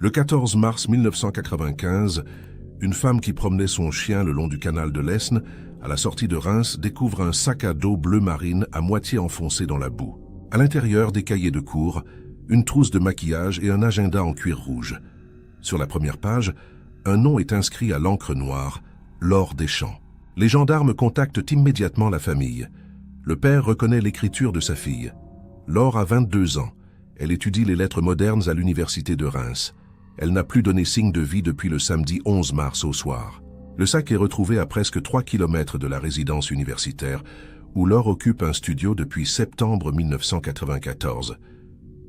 Le 14 mars 1995, une femme qui promenait son chien le long du canal de l'Aisne, à la sortie de Reims, découvre un sac à dos bleu marine à moitié enfoncé dans la boue. À l'intérieur, des cahiers de cours, une trousse de maquillage et un agenda en cuir rouge. Sur la première page, un nom est inscrit à l'encre noire, Laure Deschamps. Les gendarmes contactent immédiatement la famille. Le père reconnaît l'écriture de sa fille. Laure a 22 ans. Elle étudie les lettres modernes à l'université de Reims. Elle n'a plus donné signe de vie depuis le samedi 11 mars au soir. Le sac est retrouvé à presque 3 km de la résidence universitaire, où Laure occupe un studio depuis septembre 1994.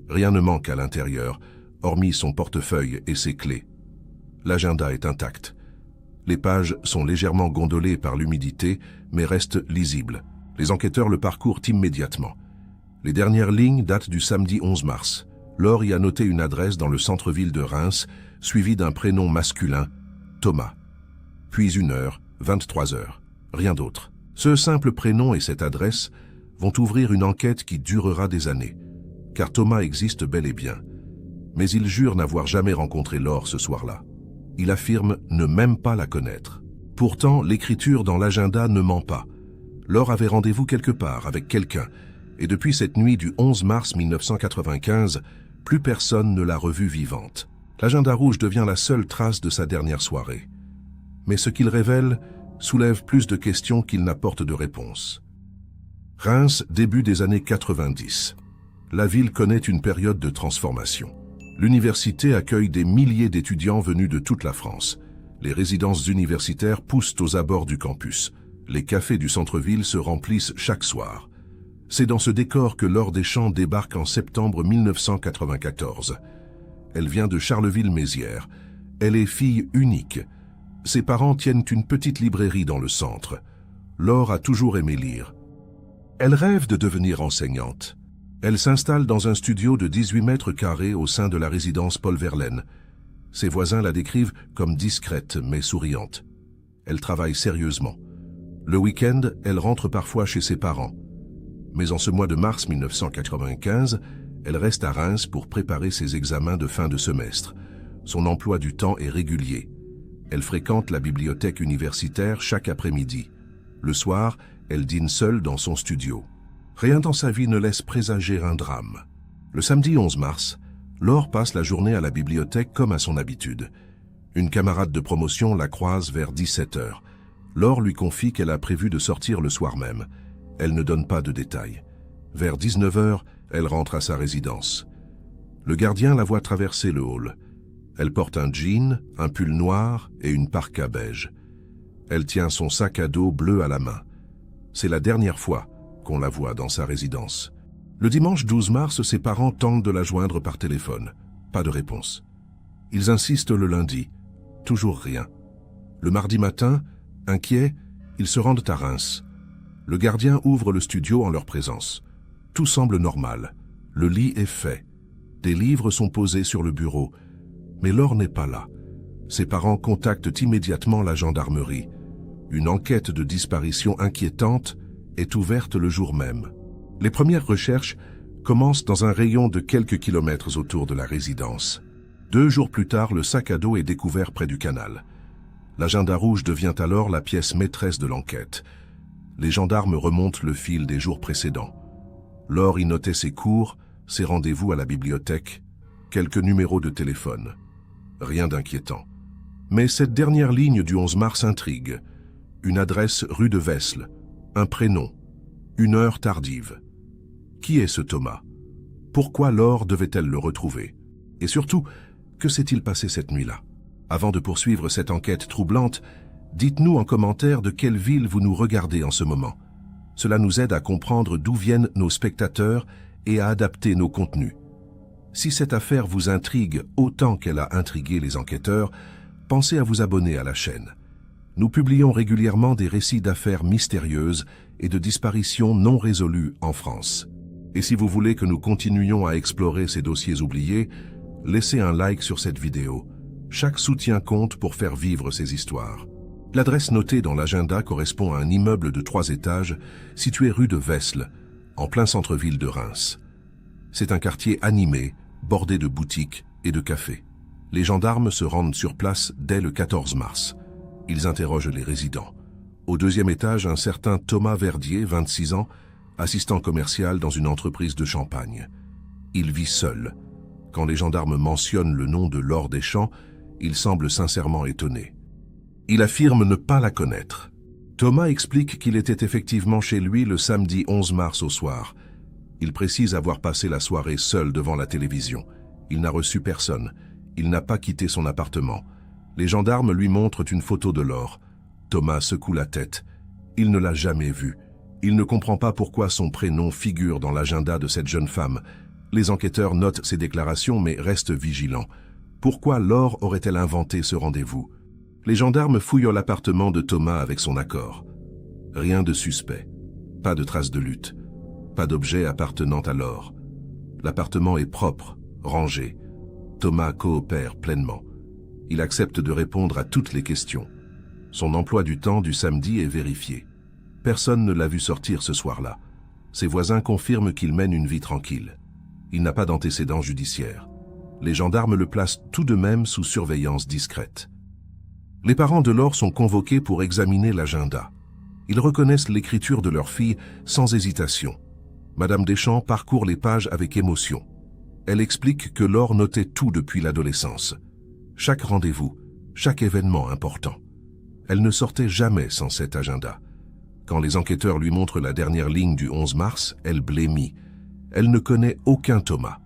Rien ne manque à l'intérieur, hormis son portefeuille et ses clés. L'agenda est intact. Les pages sont légèrement gondolées par l'humidité, mais restent lisibles. Les enquêteurs le parcourent immédiatement. Les dernières lignes datent du samedi 11 mars. Laure y a noté une adresse dans le centre-ville de Reims, suivie d'un prénom masculin, Thomas. Puis 1 heure, 23 heures. Rien d'autre. Ce simple prénom et cette adresse vont ouvrir une enquête qui durera des années, car Thomas existe bel et bien. Mais il jure n'avoir jamais rencontré Laure ce soir-là. Il affirme ne même pas la connaître. Pourtant, l'écriture dans l'agenda ne ment pas. Laure avait rendez-vous quelque part avec quelqu'un, et depuis cette nuit du 11 mars 1995, plus personne ne l'a revue vivante. L'agenda rouge devient la seule trace de sa dernière soirée. Mais ce qu'il révèle soulève plus de questions qu'il n'apporte de réponses. Reims, début des années 90. La ville connaît une période de transformation. L'université accueille des milliers d'étudiants venus de toute la France. Les résidences universitaires poussent aux abords du campus. Les cafés du centre-ville se remplissent chaque soir. C'est dans ce décor que Laure Deschamps débarque en septembre 1994. Elle vient de Charleville-Mézières. Elle est fille unique. Ses parents tiennent une petite librairie dans le centre. Laure a toujours aimé lire. Elle rêve de devenir enseignante. Elle s'installe dans un studio de 18 mètres carrés au sein de la résidence Paul Verlaine. Ses voisins la décrivent comme discrète mais souriante. Elle travaille sérieusement. Le week-end, elle rentre parfois chez ses parents. Mais en ce mois de mars 1995, elle reste à Reims pour préparer ses examens de fin de semestre. Son emploi du temps est régulier. Elle fréquente la bibliothèque universitaire chaque après-midi. Le soir, elle dîne seule dans son studio. Rien dans sa vie ne laisse présager un drame. Le samedi 11 mars, Laure passe la journée à la bibliothèque comme à son habitude. Une camarade de promotion la croise vers 17 heures. Laure lui confie qu'elle a prévu de sortir le soir même. Elle ne donne pas de détails. Vers 19 heures, elle rentre à sa résidence. Le gardien la voit traverser le hall. Elle porte un jean, un pull noir et une parka beige. Elle tient son sac à dos bleu à la main. C'est la dernière fois qu'on la voit dans sa résidence. Le dimanche 12 mars, ses parents tentent de la joindre par téléphone. Pas de réponse. Ils insistent le lundi. Toujours rien. Le mardi matin, inquiets, ils se rendent à Reims. Le gardien ouvre le studio en leur présence. Tout semble normal. Le lit est fait. Des livres sont posés sur le bureau. Mais Laure n'est pas là. Ses parents contactent immédiatement la gendarmerie. Une enquête de disparition inquiétante est ouverte le jour même. Les premières recherches commencent dans un rayon de quelques kilomètres autour de la résidence. 2 jours plus tard, le sac à dos est découvert près du canal. L'agenda rouge devient alors la pièce maîtresse de l'enquête. Les gendarmes remontent le fil des jours précédents. Laure y notait ses cours, ses rendez-vous à la bibliothèque, quelques numéros de téléphone. Rien d'inquiétant. Mais cette dernière ligne du 11 mars intrigue. Une adresse rue de Vesle, un prénom, 1 heure tardive. Qui est ce Thomas? Pourquoi Laure devait-elle le retrouver? Et surtout, que s'est-il passé cette nuit-là? Avant de poursuivre cette enquête troublante, dites-nous en commentaire de quelle ville vous nous regardez en ce moment. Cela nous aide à comprendre d'où viennent nos spectateurs et à adapter nos contenus. Si cette affaire vous intrigue autant qu'elle a intrigué les enquêteurs, pensez à vous abonner à la chaîne. Nous publions régulièrement des récits d'affaires mystérieuses et de disparitions non résolues en France. Et si vous voulez que nous continuions à explorer ces dossiers oubliés, laissez un like sur cette vidéo. Chaque soutien compte pour faire vivre ces histoires. L'adresse notée dans l'agenda correspond à un immeuble de 3 étages situé rue de Vesle, en plein centre-ville de Reims. C'est un quartier animé, bordé de boutiques et de cafés. Les gendarmes se rendent sur place dès le 14 mars. Ils interrogent les résidents. Au deuxième étage, un certain Thomas Verdier, 26 ans, assistant commercial dans une entreprise de champagne. Il vit seul. Quand les gendarmes mentionnent le nom de Laure Deschamps, il semble sincèrement étonné. Il affirme ne pas la connaître. Thomas explique qu'il était effectivement chez lui le samedi 11 mars au soir. Il précise avoir passé la soirée seul devant la télévision. Il n'a reçu personne. Il n'a pas quitté son appartement. Les gendarmes lui montrent une photo de Laure. Thomas secoue la tête. Il ne l'a jamais vue. Il ne comprend pas pourquoi son prénom figure dans l'agenda de cette jeune femme. Les enquêteurs notent ses déclarations mais restent vigilants. Pourquoi Laure aurait-elle inventé ce rendez-vous? Les gendarmes fouillent l'appartement de Thomas avec son accord. Rien de suspect. Pas de traces de lutte. Pas d'objet appartenant à Laure. L'appartement est propre, rangé. Thomas coopère pleinement. Il accepte de répondre à toutes les questions. Son emploi du temps du samedi est vérifié. Personne ne l'a vu sortir ce soir-là. Ses voisins confirment qu'il mène une vie tranquille. Il n'a pas d'antécédents judiciaires. Les gendarmes le placent tout de même sous surveillance discrète. Les parents de Laure sont convoqués pour examiner l'agenda. Ils reconnaissent l'écriture de leur fille sans hésitation. Madame Deschamps parcourt les pages avec émotion. Elle explique que Laure notait tout depuis l'adolescence. Chaque rendez-vous, chaque événement important. Elle ne sortait jamais sans cet agenda. Quand les enquêteurs lui montrent la dernière ligne du 11 mars, elle blêmit. Elle ne connaît aucun Thomas.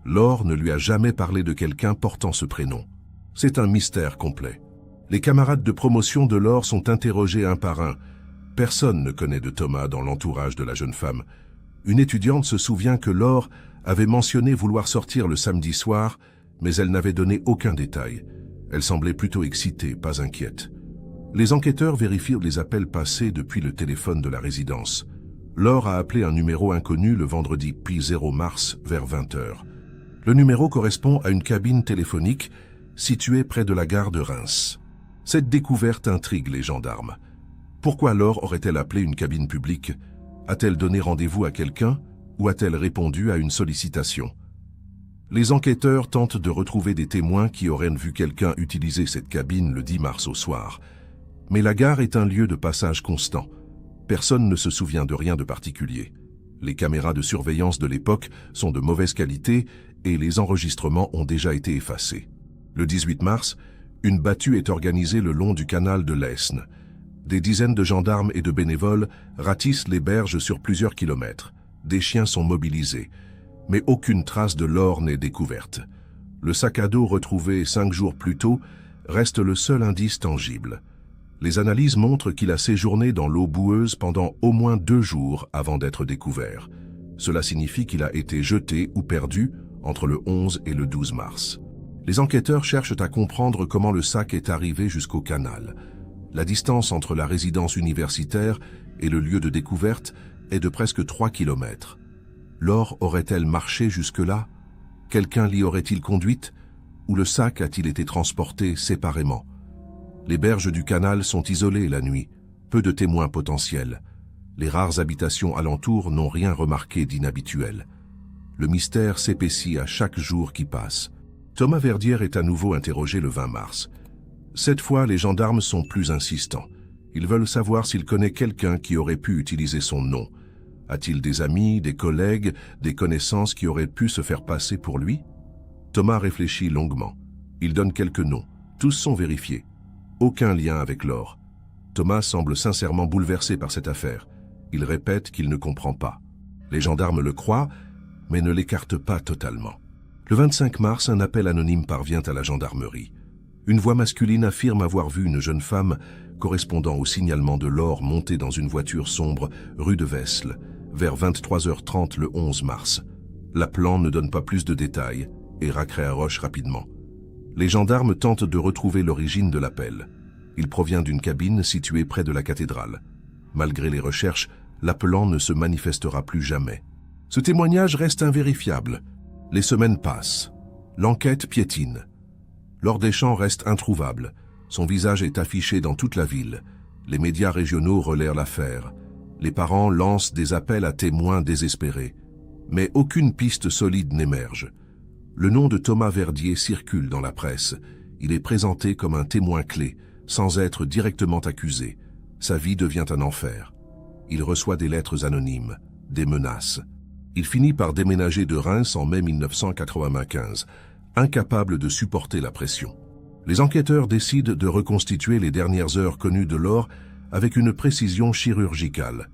Laure ne lui a jamais parlé de quelqu'un portant ce prénom. C'est un mystère complet. Les camarades de promotion de Laure sont interrogés un par un. Personne ne connaît de Thomas dans l'entourage de la jeune femme. Une étudiante se souvient que Laure avait mentionné vouloir sortir le samedi soir, mais elle n'avait donné aucun détail. Elle semblait plutôt excitée, pas inquiète. Les enquêteurs vérifient les appels passés depuis le téléphone de la résidence. Laure a appelé un numéro inconnu le vendredi P0 mars vers 20h. Le numéro correspond à une cabine téléphonique située près de la gare de Reims. Cette découverte intrigue les gendarmes. Pourquoi Laure aurait-elle appelé une cabine publique? A-t-elle donné rendez-vous à quelqu'un ou a-t-elle répondu à une sollicitation? Les enquêteurs tentent de retrouver des témoins qui auraient vu quelqu'un utiliser cette cabine le 10 mars au soir. Mais la gare est un lieu de passage constant. Personne ne se souvient de rien de particulier. Les caméras de surveillance de l'époque sont de mauvaise qualité et les enregistrements ont déjà été effacés. Le 18 mars, une battue est organisée le long du canal de l'Aisne. Des dizaines de gendarmes et de bénévoles ratissent les berges sur plusieurs kilomètres. Des chiens sont mobilisés, mais aucune trace de Laure n'est découverte. Le sac à dos retrouvé 5 jours plus tôt reste le seul indice tangible. Les analyses montrent qu'il a séjourné dans l'eau boueuse pendant au moins 2 jours avant d'être découvert. Cela signifie qu'il a été jeté ou perdu entre le 11 et le 12 mars. Les enquêteurs cherchent à comprendre comment le sac est arrivé jusqu'au canal. La distance entre la résidence universitaire et le lieu de découverte est de presque 3 kilomètres. Laure aurait-elle marché jusque-là? Quelqu'un l'y aurait-il conduite? Ou le sac a-t-il été transporté séparément? Les berges du canal sont isolées la nuit, peu de témoins potentiels. Les rares habitations alentour n'ont rien remarqué d'inhabituel. Le mystère s'épaissit à chaque jour qui passe. Thomas Verdier est à nouveau interrogé le 20 mars. Cette fois, les gendarmes sont plus insistants. Ils veulent savoir s'il connaît quelqu'un qui aurait pu utiliser son nom. A-t-il des amis, des collègues, des connaissances qui auraient pu se faire passer pour lui? Thomas réfléchit longuement. Il donne quelques noms. Tous sont vérifiés. Aucun lien avec Laure. Thomas semble sincèrement bouleversé par cette affaire. Il répète qu'il ne comprend pas. Les gendarmes le croient, mais ne l'écartent pas totalement. Le 25 mars, un appel anonyme parvient à la gendarmerie. Une voix masculine affirme avoir vu une jeune femme correspondant au signalement de Laure montée dans une voiture sombre rue de Vesle, vers 23h30 le 11 mars. L'appelant ne donne pas plus de détails et raccroche rapidement. Les gendarmes tentent de retrouver l'origine de l'appel. Il provient d'une cabine située près de la cathédrale. Malgré les recherches, l'appelant ne se manifestera plus jamais. Ce témoignage reste invérifiable. Les semaines passent. L'enquête piétine. Laure Deschamps reste introuvable. Son visage est affiché dans toute la ville. Les médias régionaux relaient l'affaire. Les parents lancent des appels à témoins désespérés. Mais aucune piste solide n'émerge. Le nom de Thomas Verdier circule dans la presse. Il est présenté comme un témoin clé, sans être directement accusé. Sa vie devient un enfer. Il reçoit des lettres anonymes, des menaces. Il finit par déménager de Reims en mai 1995, incapable de supporter la pression. Les enquêteurs décident de reconstituer les dernières heures connues de Laure avec une précision chirurgicale.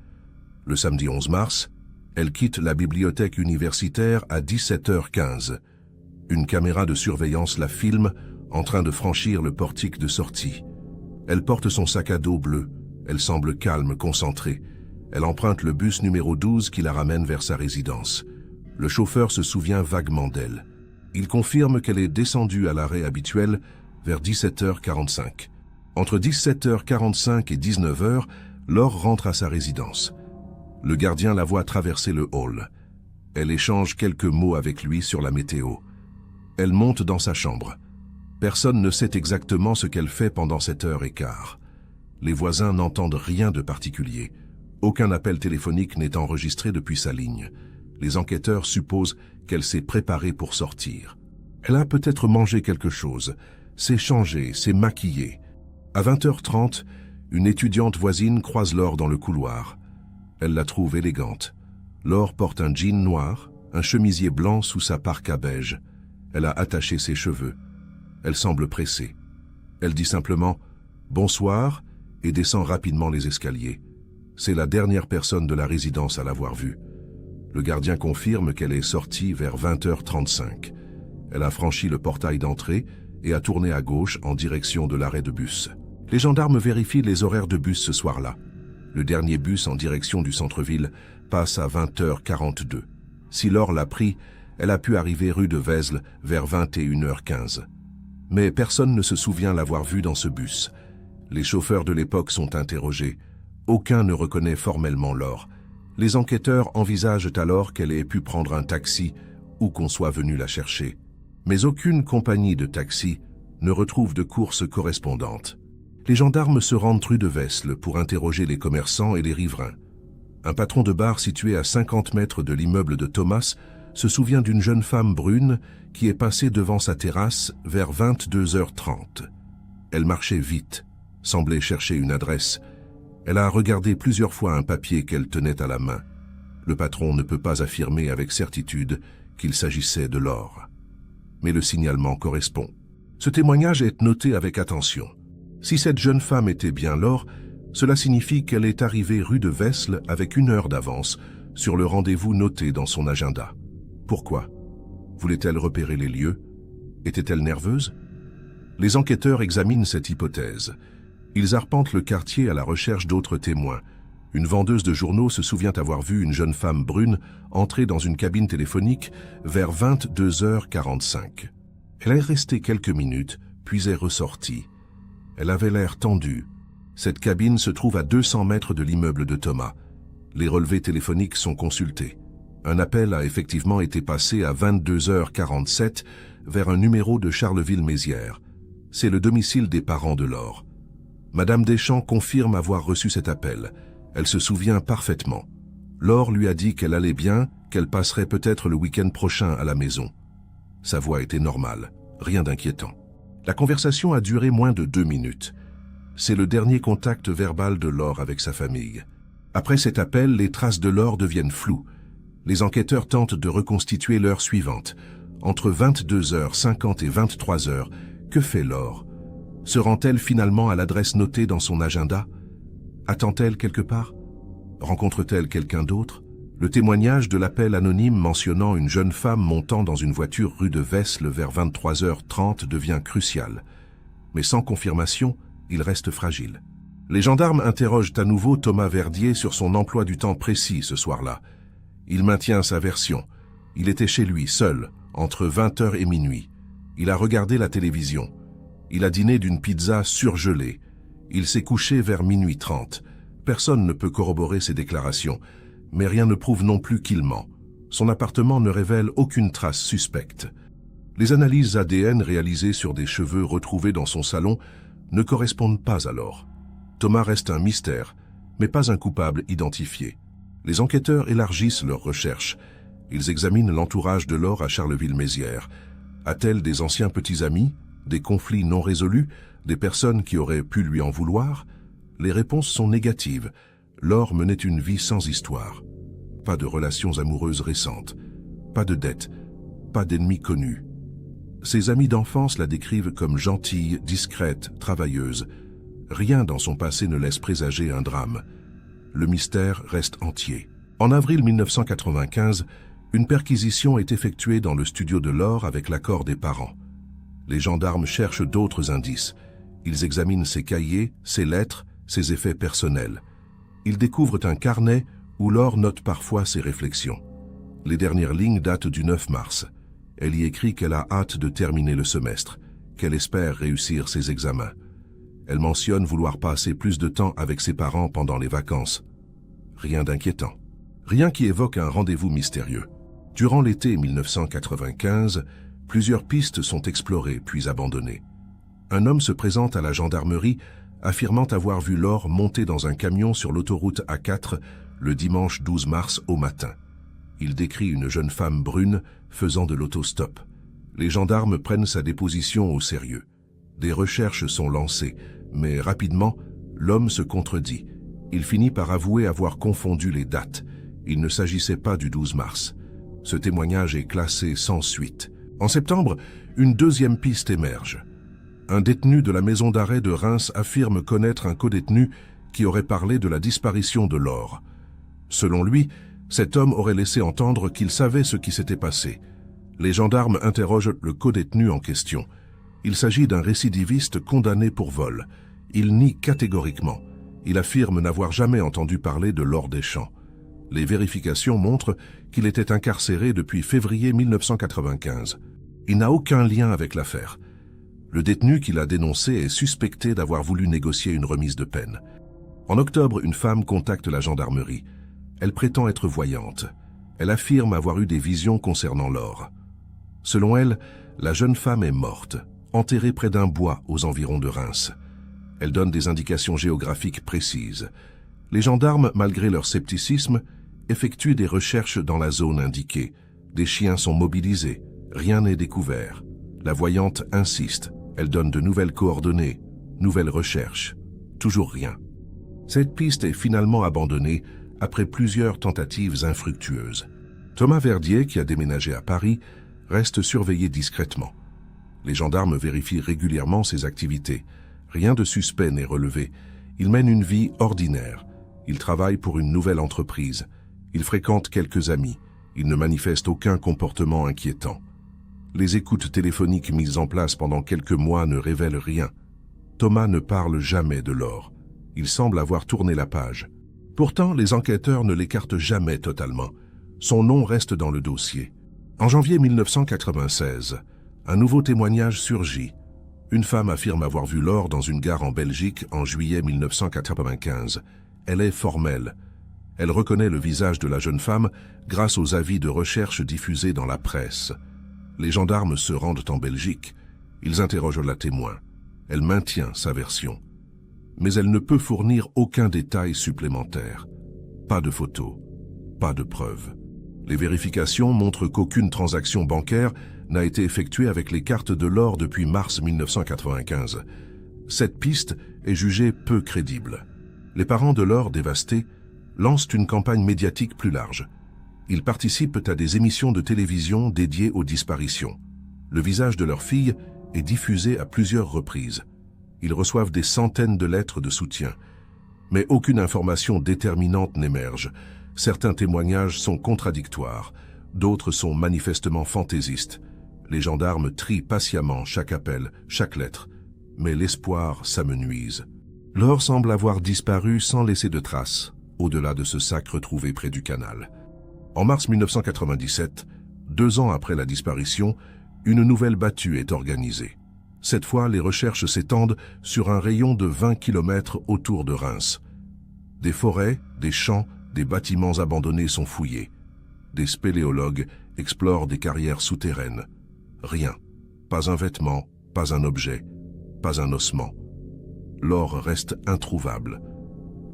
Le samedi 11 mars, elle quitte la bibliothèque universitaire à 17h15. Une caméra de surveillance la filme en train de franchir le portique de sortie. Elle porte son sac à dos bleu. Elle semble calme, concentrée. Elle emprunte le bus numéro 12 qui la ramène vers sa résidence. Le chauffeur se souvient vaguement d'elle. Il confirme qu'elle est descendue à l'arrêt habituel vers 17h45. Entre 17h45 et 19h, Laure rentre à sa résidence. Le gardien la voit traverser le hall. Elle échange quelques mots avec lui sur la météo. Elle monte dans sa chambre. Personne ne sait exactement ce qu'elle fait pendant 7h15. Les voisins n'entendent rien de particulier. Aucun appel téléphonique n'est enregistré depuis sa ligne. Les enquêteurs supposent qu'elle s'est préparée pour sortir. Elle a peut-être mangé quelque chose, s'est changée, s'est maquillée. À 20h30, une étudiante voisine croise Laure dans le couloir. Elle la trouve élégante. Laure porte un jean noir, un chemisier blanc sous sa parka beige. Elle a attaché ses cheveux. Elle semble pressée. Elle dit simplement « Bonsoir » et descend rapidement les escaliers. C'est la dernière personne de la résidence à l'avoir vue. Le gardien confirme qu'elle est sortie vers 20h35. Elle a franchi le portail d'entrée et a tourné à gauche en direction de l'arrêt de bus. Les gendarmes vérifient les horaires de bus ce soir-là. Le dernier bus en direction du centre-ville passe à 20h42. Si Laure l'a pris, elle a pu arriver rue de Vesle vers 21h15. Mais personne ne se souvient l'avoir vue dans ce bus. Les chauffeurs de l'époque sont interrogés. Aucun ne reconnaît formellement Laure. Les enquêteurs envisagent alors qu'elle ait pu prendre un taxi ou qu'on soit venu la chercher. Mais aucune compagnie de taxi ne retrouve de course correspondante. Les gendarmes se rendent rue de Vesle pour interroger les commerçants et les riverains. Un patron de bar situé à 50 mètres de l'immeuble de Thomas se souvient d'une jeune femme brune qui est passée devant sa terrasse vers 22h30. Elle marchait vite, semblait chercher une adresse. Elle a regardé plusieurs fois un papier qu'elle tenait à la main. Le patron ne peut pas affirmer avec certitude qu'il s'agissait de Laure. Mais le signalement correspond. Ce témoignage est noté avec attention. Si cette jeune femme était bien Laure, cela signifie qu'elle est arrivée rue de Vesle avec 1 heure d'avance sur le rendez-vous noté dans son agenda. Pourquoi? Voulait-elle repérer les lieux? Était-elle nerveuse? Les enquêteurs examinent cette hypothèse. Ils arpentent le quartier à la recherche d'autres témoins. Une vendeuse de journaux se souvient avoir vu une jeune femme brune entrer dans une cabine téléphonique vers 22h45. Elle est restée quelques minutes, puis est ressortie. Elle avait l'air tendue. Cette cabine se trouve à 200 mètres de l'immeuble de Thomas. Les relevés téléphoniques sont consultés. Un appel a effectivement été passé à 22h47 vers un numéro de Charleville-Mézières. C'est le domicile des parents de Laure. Madame Deschamps confirme avoir reçu cet appel. Elle se souvient parfaitement. Laure lui a dit qu'elle allait bien, qu'elle passerait peut-être le week-end prochain à la maison. Sa voix était normale, rien d'inquiétant. La conversation a duré moins de 2 minutes. C'est le dernier contact verbal de Laure avec sa famille. Après cet appel, les traces de Laure deviennent floues. Les enquêteurs tentent de reconstituer l'heure suivante. Entre 22h50 et 23h, que fait Laure? Se rend-elle finalement à l'adresse notée dans son agenda? Attend-elle quelque part? Rencontre-t-elle quelqu'un d'autre? Le témoignage de l'appel anonyme mentionnant une jeune femme montant dans une voiture rue de Vesle vers 23h30 devient crucial. Mais sans confirmation, il reste fragile. Les gendarmes interrogent à nouveau Thomas Verdier sur son emploi du temps précis ce soir-là. Il maintient sa version. Il était chez lui, seul, entre 20h et minuit. Il a regardé la télévision. Il a dîné d'une pizza surgelée. Il s'est couché vers minuit 30. Personne ne peut corroborer ses déclarations, mais rien ne prouve non plus qu'il ment. Son appartement ne révèle aucune trace suspecte. Les analyses ADN réalisées sur des cheveux retrouvés dans son salon ne correspondent pas à Laure. Thomas reste un mystère, mais pas un coupable identifié. Les enquêteurs élargissent leurs recherches. Ils examinent l'entourage de Laure à Charleville-Mézières, A-t-elle des anciens petits amis, des conflits non résolus, des personnes qui auraient pu lui en vouloir? Les réponses sont négatives. Laure menait une vie sans histoire. Pas de relations amoureuses récentes, pas de dettes, pas d'ennemis connus. Ses amis d'enfance la décrivent comme gentille, discrète, travailleuse. Rien dans son passé ne laisse présager un drame. Le mystère reste entier. En avril 1995, une perquisition est effectuée dans le studio de Laure avec l'accord des parents. Les gendarmes cherchent d'autres indices. Ils examinent ses cahiers, ses lettres, ses effets personnels. Ils découvrent un carnet où Laure note parfois ses réflexions. Les dernières lignes datent du 9 mars. Elle y écrit qu'elle a hâte de terminer le semestre, qu'elle espère réussir ses examens. Elle mentionne vouloir passer plus de temps avec ses parents pendant les vacances. Rien d'inquiétant. Rien qui évoque un rendez-vous mystérieux. Durant l'été 1995, plusieurs pistes sont explorées puis abandonnées. Un homme se présente à la gendarmerie affirmant avoir vu Laure monter dans un camion sur l'autoroute A4 le dimanche 12 mars au matin. Il décrit une jeune femme brune faisant de l'autostop. Les gendarmes prennent sa déposition au sérieux. Des recherches sont lancées, mais rapidement, l'homme se contredit. Il finit par avouer avoir confondu les dates. Il ne s'agissait pas du 12 mars. Ce témoignage est classé sans suite. En septembre, une deuxième piste émerge. Un détenu de la maison d'arrêt de Reims affirme connaître un codétenu qui aurait parlé de la disparition de Laure. Selon lui, cet homme aurait laissé entendre qu'il savait ce qui s'était passé. Les gendarmes interrogent le codétenu en question. Il s'agit d'un récidiviste condamné pour vol. Il nie catégoriquement. Il affirme n'avoir jamais entendu parler de Laure Deschamps. Les vérifications montrent qu'il était incarcéré depuis février 1995. Il n'a aucun lien avec l'affaire. Le détenu qui l'a dénoncé est suspecté d'avoir voulu négocier une remise de peine. En octobre, une femme contacte la gendarmerie. Elle prétend être voyante. Elle affirme avoir eu des visions concernant Laure. Selon elle, la jeune femme est morte, enterrée près d'un bois aux environs de Reims. Elle donne des indications géographiques précises. Les gendarmes, malgré leur scepticisme, effectuent des recherches dans la zone indiquée. Des chiens sont mobilisés. Rien n'est découvert. La voyante insiste. Elle donne de nouvelles coordonnées, nouvelles recherches. Toujours rien. Cette piste est finalement abandonnée après plusieurs tentatives infructueuses. Thomas Verdier, qui a déménagé à Paris, reste surveillé discrètement. Les gendarmes vérifient régulièrement ses activités. Rien de suspect n'est relevé. Il mène une vie ordinaire. Il travaille pour une nouvelle entreprise. Il fréquente quelques amis. Il ne manifeste aucun comportement inquiétant. Les écoutes téléphoniques mises en place pendant quelques mois ne révèlent rien. Thomas ne parle jamais de Laure. Il semble avoir tourné la page. Pourtant, les enquêteurs ne l'écartent jamais totalement. Son nom reste dans le dossier. En janvier 1996, un nouveau témoignage surgit. Une femme affirme avoir vu Laure dans une gare en Belgique en juillet 1995. Elle est formelle. Elle reconnaît le visage de la jeune femme grâce aux avis de recherche diffusés dans la presse. Les gendarmes se rendent en Belgique. Ils interrogent la témoin. Elle maintient sa version. Mais elle ne peut fournir aucun détail supplémentaire. Pas de photos, pas de preuves. Les vérifications montrent qu'aucune transaction bancaire n'a été effectuée avec les cartes de Laure depuis mars 1995. Cette piste est jugée peu crédible. Les parents de Laure, dévastés, lancent une campagne médiatique plus large. Ils participent à des émissions de télévision dédiées aux disparitions. Le visage de leur fille est diffusé à plusieurs reprises. Ils reçoivent des centaines de lettres de soutien. Mais aucune information déterminante n'émerge. Certains témoignages sont contradictoires, d'autres sont manifestement fantaisistes. Les gendarmes trient patiemment chaque appel, chaque lettre. Mais l'espoir s'amenuise. Laure semble avoir disparu sans laisser de traces, au-delà de ce sac retrouvé près du canal. En mars 1997, 2 ans après la disparition, une nouvelle battue est organisée. Cette fois, les recherches s'étendent sur un rayon de 20 km autour de Reims. Des forêts, des champs, des bâtiments abandonnés sont fouillés. Des spéléologues explorent des carrières souterraines. Rien. Pas un vêtement, pas un objet, pas un ossement. Laure reste introuvable.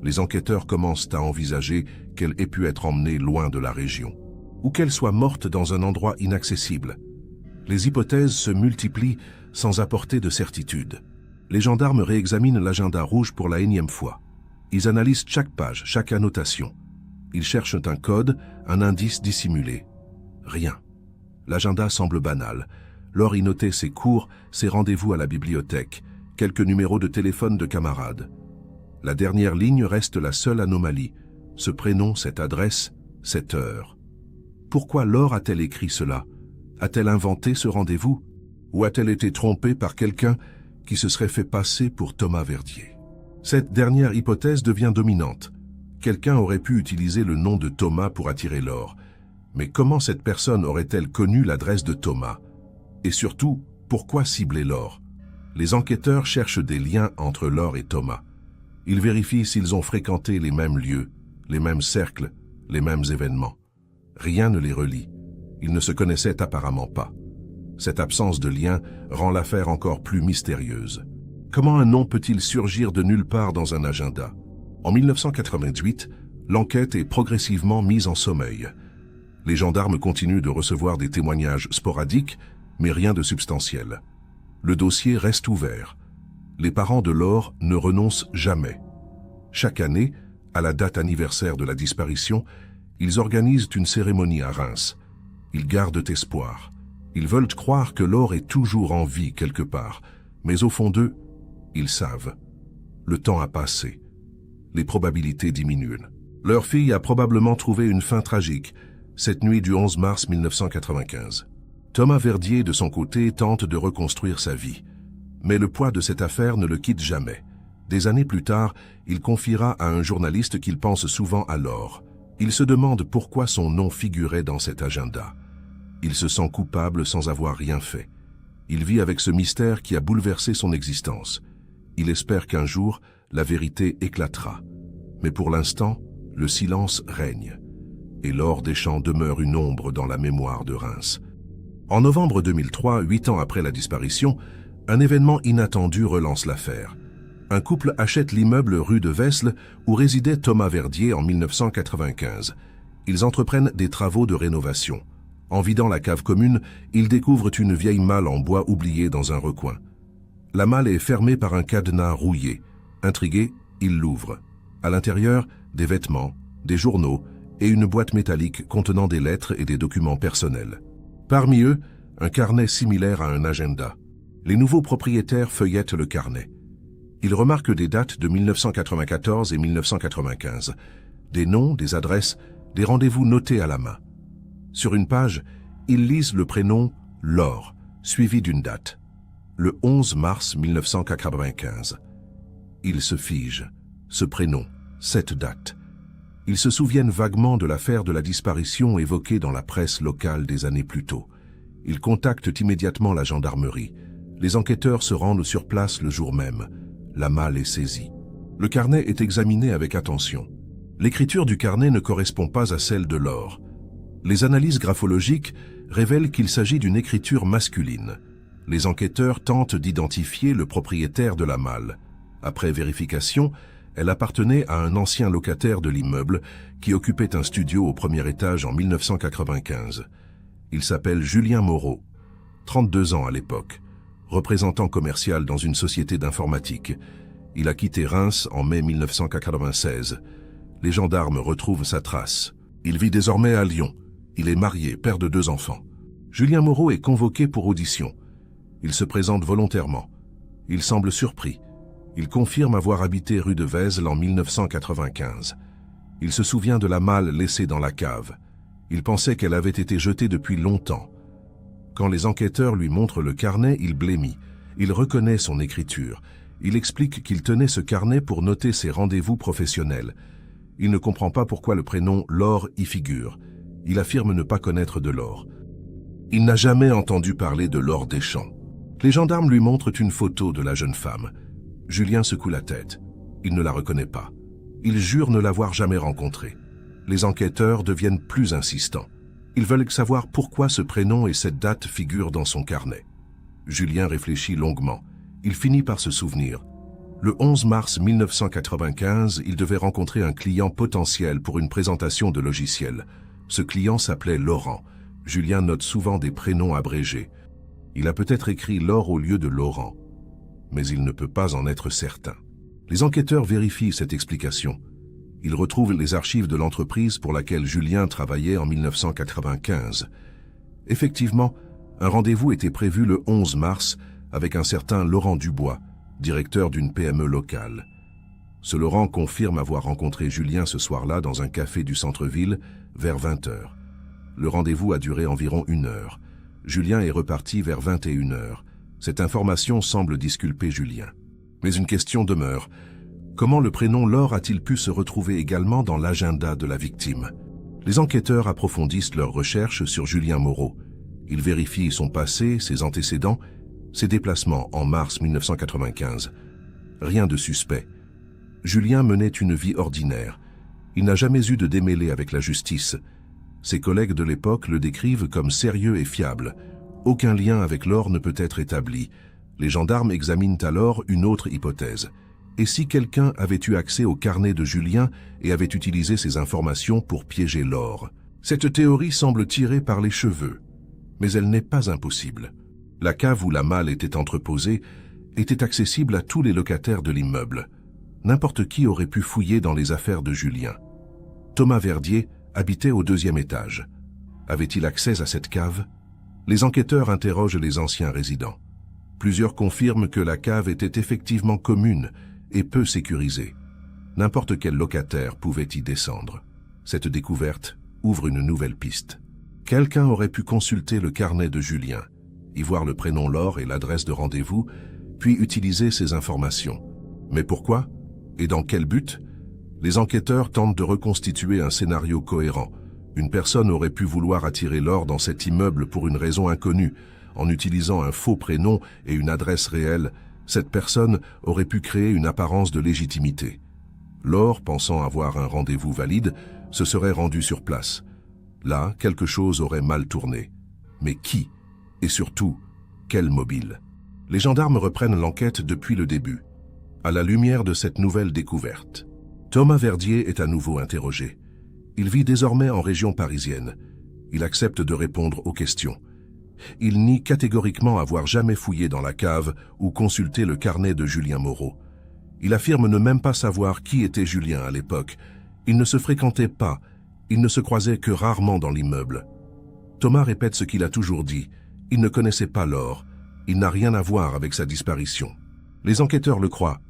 Les enquêteurs commencent à envisager qu'elle ait pu être emmenée loin de la région, ou qu'elle soit morte dans un endroit inaccessible. Les hypothèses se multiplient sans apporter de certitude. Les gendarmes réexaminent l'agenda rouge pour la énième fois. Ils analysent chaque page, chaque annotation. Ils cherchent un code, un indice dissimulé. Rien. L'agenda semble banal. Laure y notait ses cours, ses rendez-vous à la bibliothèque, quelques numéros de téléphone de camarades. La dernière ligne reste la seule anomalie. Ce prénom, cette adresse, cette heure. Pourquoi Laure a-t-elle écrit cela? A-t-elle inventé ce rendez-vous? Ou a-t-elle été trompée par quelqu'un qui se serait fait passer pour Thomas Verdier? Cette dernière hypothèse devient dominante. Quelqu'un aurait pu utiliser le nom de Thomas pour attirer Laure. Mais comment cette personne aurait-elle connu l'adresse de Thomas? Et surtout, pourquoi cibler Laure? Les enquêteurs cherchent des liens entre Laure et Thomas. Ils vérifient s'ils ont fréquenté les mêmes lieux, les mêmes cercles, les mêmes événements. Rien ne les relie. Ils ne se connaissaient apparemment pas. Cette absence de lien rend l'affaire encore plus mystérieuse. Comment un nom peut-il surgir de nulle part dans un agenda? En 1988, l'enquête est progressivement mise en sommeil. Les gendarmes continuent de recevoir des témoignages sporadiques, mais rien de substantiel. Le dossier reste ouvert. Les parents de Laure ne renoncent jamais. Chaque année, à la date anniversaire de la disparition, ils organisent une cérémonie à Reims. Ils gardent espoir. Ils veulent croire que Laure est toujours en vie quelque part, mais au fond d'eux, ils savent. Le temps a passé. Les probabilités diminuent. Leur fille a probablement trouvé une fin tragique, cette nuit du 11 mars 1995. Thomas Verdier, de son côté, tente de reconstruire sa vie. Mais le poids de cette affaire ne le quitte jamais. Des années plus tard, il confiera à un journaliste qu'il pense souvent à Laure. Il se demande pourquoi son nom figurait dans cet agenda. Il se sent coupable sans avoir rien fait. Il vit avec ce mystère qui a bouleversé son existence. Il espère qu'un jour, la vérité éclatera. Mais pour l'instant, le silence règne. Et Laure Deschamps demeure une ombre dans la mémoire de Reims. En novembre 2003, 8 ans après la disparition, un événement inattendu relance l'affaire. Un couple achète l'immeuble rue de Vesle où résidait Thomas Verdier en 1995. Ils entreprennent des travaux de rénovation. En vidant la cave commune, ils découvrent une vieille malle en bois oubliée dans un recoin. La malle est fermée par un cadenas rouillé. Intrigués, ils l'ouvrent. À l'intérieur, des vêtements, des journaux et une boîte métallique contenant des lettres et des documents personnels. Parmi eux, un carnet similaire à un agenda. Les nouveaux propriétaires feuillettent le carnet. Ils remarquent des dates de 1994 et 1995, des noms, des adresses, des rendez-vous notés à la main. Sur une page, ils lisent le prénom Laure, suivi d'une date, le 11 mars 1995. Ils se figent, ce prénom, cette date. Ils se souviennent vaguement de l'affaire de la disparition évoquée dans la presse locale des années plus tôt. Ils contactent immédiatement la gendarmerie. Les enquêteurs se rendent sur place le jour même. La malle est saisie. Le carnet est examiné avec attention. L'écriture du carnet ne correspond pas à celle de Laure. Les analyses graphologiques révèlent qu'il s'agit d'une écriture masculine. Les enquêteurs tentent d'identifier le propriétaire de la malle. Après vérification, elle appartenait à un ancien locataire de l'immeuble qui occupait un studio au premier étage en 1995. Il s'appelle Julien Moreau, 32 ans à l'époque, représentant commercial dans une société d'informatique. Il a quitté Reims en mai 1996. Les gendarmes retrouvent sa trace. Il vit désormais à Lyon. Il est marié, père de 2 enfants. Julien Moreau est convoqué pour audition. Il se présente volontairement. Il semble surpris. Il confirme avoir habité rue de Vesle en 1995. Il se souvient de la malle laissée dans la cave. Il pensait qu'elle avait été jetée depuis longtemps. Quand les enquêteurs lui montrent le carnet, il blêmit. Il reconnaît son écriture. Il explique qu'il tenait ce carnet pour noter ses rendez-vous professionnels. Il ne comprend pas pourquoi le prénom Laure y figure. Il affirme ne pas connaître de Laure. Il n'a jamais entendu parler de Laure Deschamps. Les gendarmes lui montrent une photo de la jeune femme. Julien secoue la tête. Il ne la reconnaît pas. Il jure ne l'avoir jamais rencontrée. Les enquêteurs deviennent plus insistants. Ils veulent savoir pourquoi ce prénom et cette date figurent dans son carnet. Julien réfléchit longuement. Il finit par se souvenir. Le 11 mars 1995, il devait rencontrer un client potentiel pour une présentation de logiciel. Ce client s'appelait Laurent. Julien note souvent des prénoms abrégés. Il a peut-être écrit Laure au lieu de Laurent, mais il ne peut pas en être certain. Les enquêteurs vérifient cette explication. Ils retrouvent les archives de l'entreprise pour laquelle Julien travaillait en 1995. Effectivement, un rendez-vous était prévu le 11 mars avec un certain Laurent Dubois, directeur d'une PME locale. Ce Laurent confirme avoir rencontré Julien ce soir-là dans un café du centre-ville vers 20 h. Le rendez-vous a duré environ 1 heure. Julien est reparti vers 21 h. Cette information semble disculper Julien. Mais une question demeure. Comment le prénom Laure a-t-il pu se retrouver également dans l'agenda de la victime? Les enquêteurs approfondissent leurs recherches sur Julien Moreau. Ils vérifient son passé, ses antécédents, ses déplacements en mars 1995. Rien de suspect. Julien menait une vie ordinaire. Il n'a jamais eu de démêlé avec la justice. Ses collègues de l'époque le décrivent comme sérieux et fiable. Aucun lien avec Laure ne peut être établi. Les gendarmes examinent alors une autre hypothèse. Et si quelqu'un avait eu accès au carnet de Julien et avait utilisé ces informations pour piéger Laure? Cette théorie semble tirée par les cheveux, mais elle n'est pas impossible. La cave où la malle était entreposée était accessible à tous les locataires de l'immeuble. N'importe qui aurait pu fouiller dans les affaires de Julien. Thomas Verdier habitait au 2e étage. Avait-il accès à cette cave? Les enquêteurs interrogent les anciens résidents. Plusieurs confirment que la cave était effectivement commune et peu sécurisée. N'importe quel locataire pouvait y descendre. Cette découverte ouvre une nouvelle piste. Quelqu'un aurait pu consulter le carnet de Julien, y voir le prénom Laure et l'adresse de rendez-vous, puis utiliser ces informations. Mais pourquoi? Et dans quel but? Les enquêteurs tentent de reconstituer un scénario cohérent. Une personne aurait pu vouloir attirer Laure dans cet immeuble pour une raison inconnue. En utilisant un faux prénom et une adresse réelle, cette personne aurait pu créer une apparence de légitimité. Laure, pensant avoir un rendez-vous valide, se serait rendue sur place. Là, quelque chose aurait mal tourné. Mais qui? Et surtout, quel mobile? Les gendarmes reprennent l'enquête depuis le début. À la lumière de cette nouvelle découverte, Thomas Verdier est à nouveau interrogé. Il vit désormais en région parisienne. Il accepte de répondre aux questions. Il nie catégoriquement avoir jamais fouillé dans la cave ou consulté le carnet de Julien Moreau. Il affirme ne même pas savoir qui était Julien à l'époque. Ils ne se fréquentaient pas, ils ne se croisaient que rarement dans l'immeuble. Thomas répète ce qu'il a toujours dit. Il ne connaissait pas Laure. Il n'a rien à voir avec sa disparition. Les enquêteurs le croient,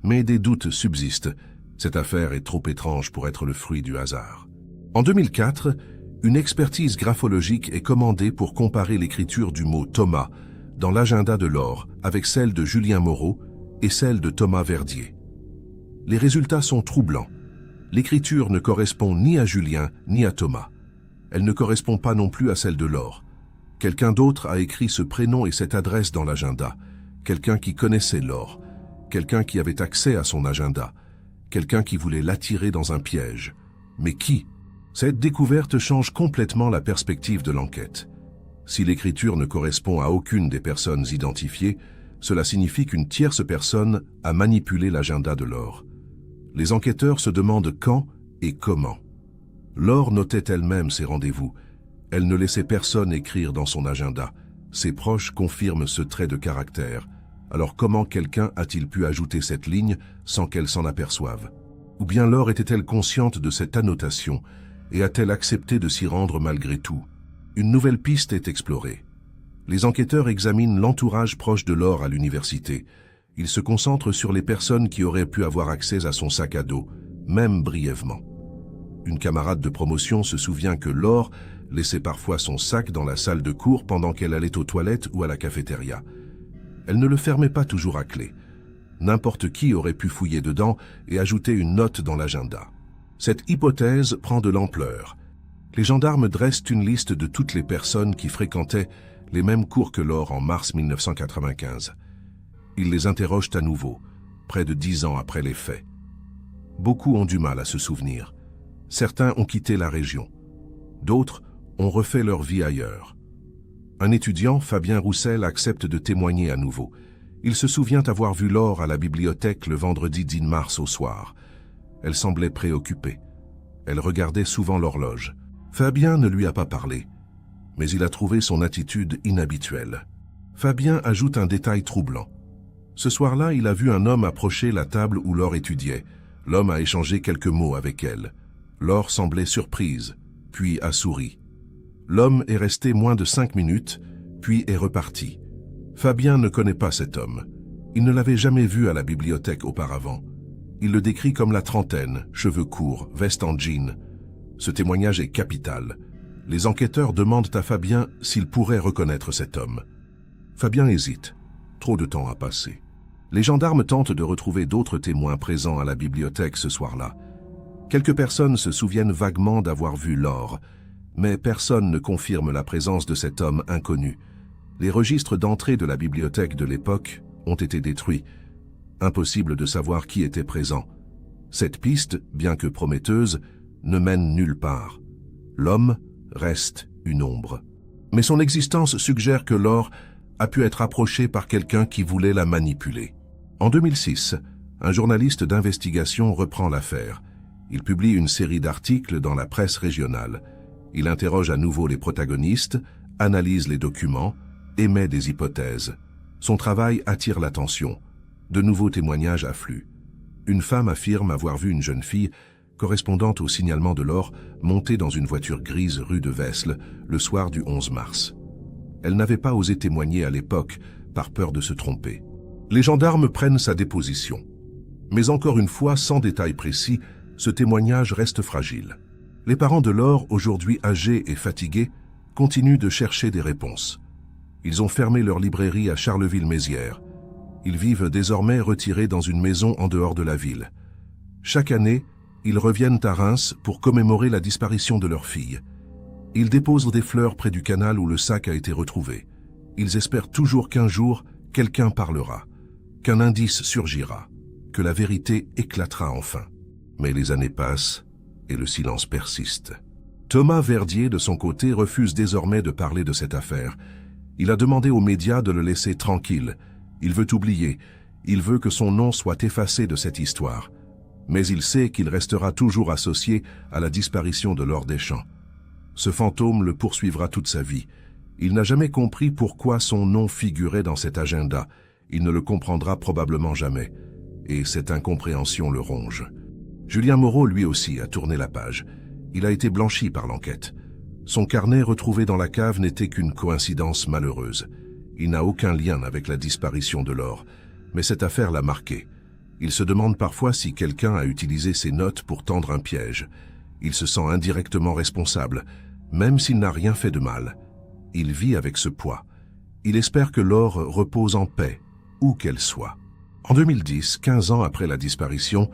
mais des doutes subsistent. Cette affaire est trop étrange pour être le fruit du hasard. En 2004, une expertise graphologique est commandée pour comparer l'écriture du mot Thomas dans l'agenda de Laure avec celle de Julien Moreau et celle de Thomas Verdier. Les résultats sont troublants. L'écriture ne correspond ni à Julien ni à Thomas. Elle ne correspond pas non plus à celle de Laure. Quelqu'un d'autre a écrit ce prénom et cette adresse dans l'agenda. Quelqu'un qui connaissait Laure. Quelqu'un qui avait accès à son agenda. Quelqu'un qui voulait l'attirer dans un piège. Mais qui? Cette découverte change complètement la perspective de l'enquête. Si l'écriture ne correspond à aucune des personnes identifiées, cela signifie qu'une tierce personne a manipulé l'agenda de Laure. Les enquêteurs se demandent quand et comment. Laure notait elle-même ses rendez-vous. Elle ne laissait personne écrire dans son agenda. Ses proches confirment ce trait de caractère. Alors comment quelqu'un a-t-il pu ajouter cette ligne sans qu'elle s'en aperçoive? Ou bien Laure était-elle consciente de cette annotation et a-t-elle accepté de s'y rendre malgré tout? Une nouvelle piste est explorée. Les enquêteurs examinent l'entourage proche de Laure à l'université. Ils se concentrent sur les personnes qui auraient pu avoir accès à son sac à dos, même brièvement. Une camarade de promotion se souvient que Laure laissait parfois son sac dans la salle de cours pendant qu'elle allait aux toilettes ou à la cafétéria. Elle ne le fermait pas toujours à clé. N'importe qui aurait pu fouiller dedans et ajouter une note dans l'agenda. Cette hypothèse prend de l'ampleur. Les gendarmes dressent une liste de toutes les personnes qui fréquentaient les mêmes cours que Laure en mars 1995. Ils les interrogent à nouveau, près de 10 ans après les faits. Beaucoup ont du mal à se souvenir. Certains ont quitté la région. D'autres ont refait leur vie ailleurs. Un étudiant, Fabien Roussel, accepte de témoigner à nouveau. Il se souvient avoir vu Laure à la bibliothèque le vendredi 10 mars au soir. Elle semblait préoccupée. Elle regardait souvent l'horloge. Fabien ne lui a pas parlé, mais il a trouvé son attitude inhabituelle. Fabien ajoute un détail troublant. Ce soir-là, il a vu un homme approcher la table où Laure étudiait. L'homme a échangé quelques mots avec elle. Laure semblait surprise, puis a souri. L'homme est resté moins de 5 minutes, puis est reparti. Fabien ne connaît pas cet homme. Il ne l'avait jamais vu à la bibliothèque auparavant. Il le décrit comme la trentaine, cheveux courts, veste en jean. Ce témoignage est capital. Les enquêteurs demandent à Fabien s'il pourrait reconnaître cet homme. Fabien hésite. Trop de temps a passé. Les gendarmes tentent de retrouver d'autres témoins présents à la bibliothèque ce soir-là. Quelques personnes se souviennent vaguement d'avoir vu Laure, mais personne ne confirme la présence de cet homme inconnu. Les registres d'entrée de la bibliothèque de l'époque ont été détruits. Impossible de savoir qui était présent. Cette piste, bien que prometteuse, ne mène nulle part. L'homme reste une ombre. Mais son existence suggère que Laure a pu être approchée par quelqu'un qui voulait la manipuler. En 2006, un journaliste d'investigation reprend l'affaire. Il publie une série d'articles dans la presse régionale. Il interroge à nouveau les protagonistes, analyse les documents, émet des hypothèses. Son travail attire l'attention. De nouveaux témoignages affluent. Une femme affirme avoir vu une jeune fille, correspondante au signalement de Laure, montée dans une voiture grise rue de Vesle le soir du 11 mars. Elle n'avait pas osé témoigner à l'époque, par peur de se tromper. Les gendarmes prennent sa déposition. Mais encore une fois, sans détails précis, ce témoignage reste fragile. Les parents de Laure, aujourd'hui âgés et fatigués, continuent de chercher des réponses. Ils ont fermé leur librairie à Charleville-Mézières. Ils vivent désormais retirés dans une maison en dehors de la ville. Chaque année, ils reviennent à Reims pour commémorer la disparition de leur fille. Ils déposent des fleurs près du canal où le sac a été retrouvé. Ils espèrent toujours qu'un jour, quelqu'un parlera, qu'un indice surgira, que la vérité éclatera enfin. Mais les années passent et le silence persiste. Thomas Verdier, de son côté, refuse désormais de parler de cette affaire. Il a demandé aux médias de le laisser tranquille. Il veut oublier. Il veut que son nom soit effacé de cette histoire. Mais il sait qu'il restera toujours associé à la disparition de Laure Deschamps. Ce fantôme le poursuivra toute sa vie. Il n'a jamais compris pourquoi son nom figurait dans cet agenda. Il ne le comprendra probablement jamais. Et cette incompréhension le ronge. Julien Moreau, lui aussi, a tourné la page. Il a été blanchi par l'enquête. Son carnet retrouvé dans la cave n'était qu'une coïncidence malheureuse. Il n'a aucun lien avec la disparition de Laure, mais cette affaire l'a marqué. Il se demande parfois si quelqu'un a utilisé ses notes pour tendre un piège. Il se sent indirectement responsable, même s'il n'a rien fait de mal. Il vit avec ce poids. Il espère que Laure repose en paix, où qu'elle soit. En 2010, 15 ans après la disparition,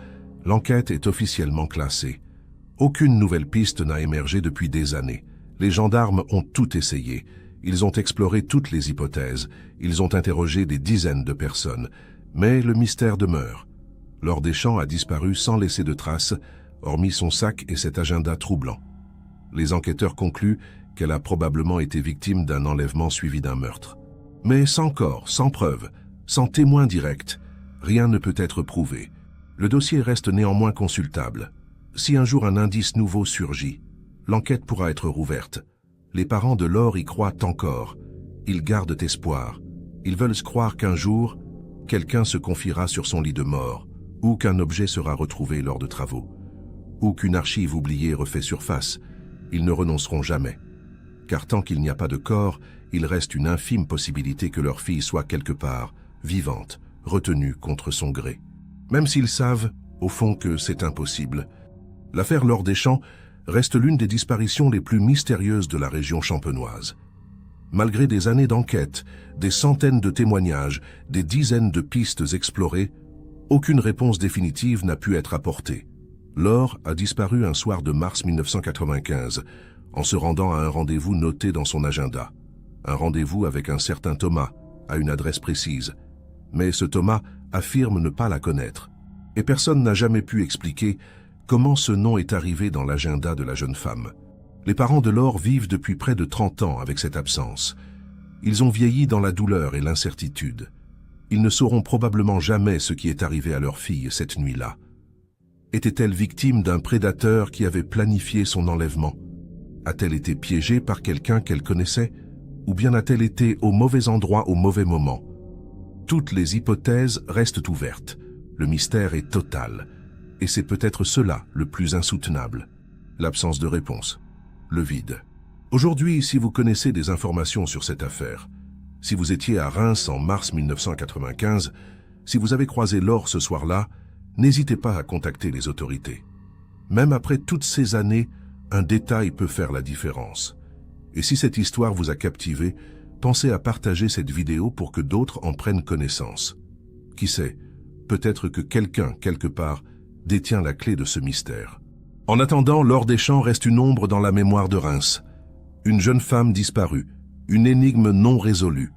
l'enquête est officiellement classée. Aucune nouvelle piste n'a émergé depuis des années. Les gendarmes ont tout essayé. Ils ont exploré toutes les hypothèses. Ils ont interrogé des dizaines de personnes. Mais le mystère demeure. Laure Deschamps a disparu sans laisser de traces, hormis son sac et cet agenda troublant. Les enquêteurs concluent qu'elle a probablement été victime d'un enlèvement suivi d'un meurtre. Mais sans corps, sans preuve, sans témoin direct, rien ne peut être prouvé. Le dossier reste néanmoins consultable. Si un jour un indice nouveau surgit, l'enquête pourra être rouverte. Les parents de Laure y croient encore. Ils gardent espoir. Ils veulent se croire qu'un jour, quelqu'un se confiera sur son lit de mort, ou qu'un objet sera retrouvé lors de travaux, ou qu'une archive oubliée refait surface. Ils ne renonceront jamais. Car tant qu'il n'y a pas de corps, il reste une infime possibilité que leur fille soit quelque part, vivante, retenue contre son gré. Même s'ils savent, au fond, que c'est impossible. L'affaire Laure Deschamps reste l'une des disparitions les plus mystérieuses de la région champenoise. Malgré des années d'enquête, des centaines de témoignages, des dizaines de pistes explorées, aucune réponse définitive n'a pu être apportée. Laure a disparu un soir de mars 1995, en se rendant à un rendez-vous noté dans son agenda. Un rendez-vous avec un certain Thomas, à une adresse précise. Mais ce Thomas affirme ne pas la connaître. Et personne n'a jamais pu expliquer comment ce nom est arrivé dans l'agenda de la jeune femme. Les parents de Laure vivent depuis près de 30 ans avec cette absence. Ils ont vieilli dans la douleur et l'incertitude. Ils ne sauront probablement jamais ce qui est arrivé à leur fille cette nuit-là. Était-elle victime d'un prédateur qui avait planifié son enlèvement? A-t-elle été piégée par quelqu'un qu'elle connaissait? Ou bien a-t-elle été au mauvais endroit au mauvais moment? Toutes les hypothèses restent ouvertes. Le mystère est total. Et c'est peut-être cela le plus insoutenable. L'absence de réponse. Le vide. Aujourd'hui, si vous connaissez des informations sur cette affaire, si vous étiez à Reims en mars 1995, si vous avez croisé Laure ce soir-là, n'hésitez pas à contacter les autorités. Même après toutes ces années, un détail peut faire la différence. Et si cette histoire vous a captivé, pensez à partager cette vidéo pour que d'autres en prennent connaissance. Qui sait, peut-être que quelqu'un, quelque part, détient la clé de ce mystère. En attendant, Laure Deschamps reste une ombre dans la mémoire de Reims. Une jeune femme disparue, une énigme non résolue,